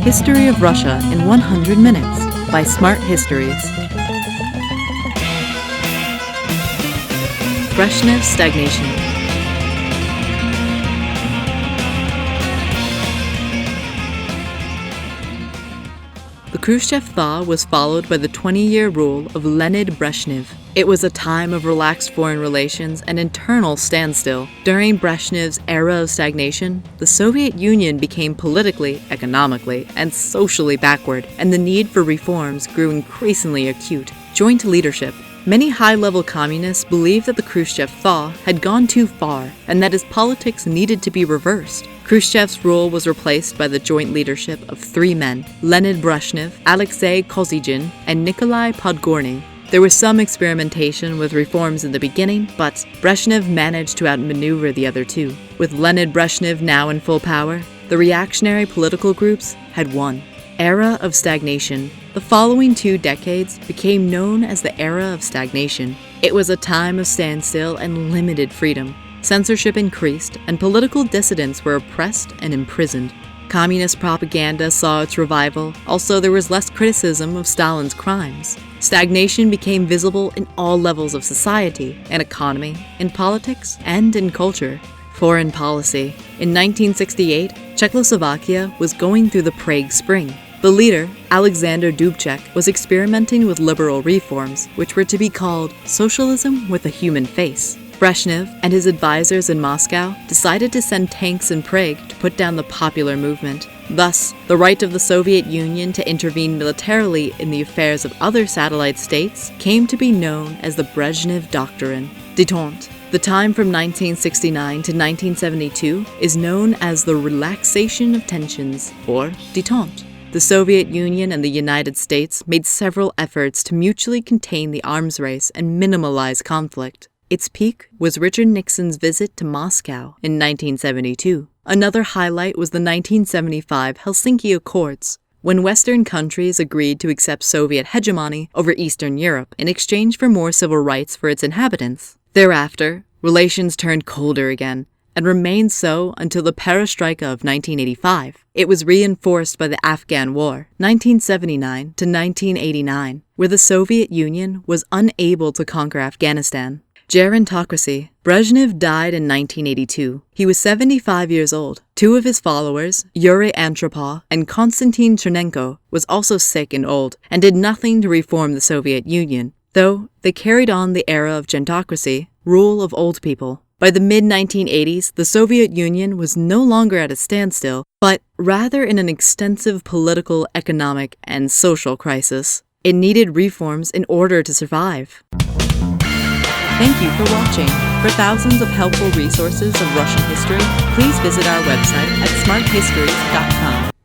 History of Russia in 100 Minutes by Smart Histories. Brezhnev's Stagnation. The Khrushchev thaw was followed by the 20-year rule of Leonid Brezhnev. It was a time of relaxed foreign relations and internal standstill. During Brezhnev's era of stagnation, the Soviet Union became politically, economically, and socially backward, and the need for reforms grew increasingly acute. Joint leadership. Many high-level communists believed that the Khrushchev thaw had gone too far and that his politics needed to be reversed. Khrushchev's rule was replaced by the joint leadership of three men, Leonid Brezhnev, Alexei Kosygin, and Nikolai Podgorny. There was some experimentation with reforms in the beginning, but Brezhnev managed to outmaneuver the other two. With Leonid Brezhnev now in full power, the reactionary political groups had won. Era of stagnation. The following 2 decades became known as the Era of Stagnation. It was a time of standstill and limited freedom. Censorship increased, and political dissidents were oppressed and imprisoned. Communist propaganda saw its revival. Also, there was less criticism of Stalin's crimes. Stagnation became visible in all levels of society, in economy, in politics, and in culture. Foreign policy. In 1968, Czechoslovakia was going through the Prague Spring. The leader, Alexander Dubček, was experimenting with liberal reforms, which were to be called socialism with a human face. Brezhnev and his advisors in Moscow decided to send tanks in Prague to put down the popular movement. Thus, the right of the Soviet Union to intervene militarily in the affairs of other satellite states came to be known as the Brezhnev Doctrine. Détente. The time from 1969 to 1972 is known as the relaxation of tensions, or détente. The Soviet Union and the United States made several efforts to mutually contain the arms race and minimize conflict. Its peak was Richard Nixon's visit to Moscow in 1972. Another highlight was the 1975 Helsinki Accords, when Western countries agreed to accept Soviet hegemony over Eastern Europe in exchange for more civil rights for its inhabitants. Thereafter, relations turned colder again, and remained so until the perestroika of 1985. It was reinforced by the Afghan War, 1979 to 1989, where the Soviet Union was unable to conquer Afghanistan. Gerontocracy. Brezhnev died in 1982. He was 75 years old. 2 of his followers, Yuri Andropov and Konstantin Chernenko, was also sick and old, and did nothing to reform the Soviet Union, though they carried on the era of gerontocracy, rule of old people. By the mid-1980s, the Soviet Union was no longer at a standstill, but rather in an extensive political, economic, and social crisis. It needed reforms in order to survive. Thank you for watching. For thousands of helpful resources of Russian history, please visit our website at smarthistories.com.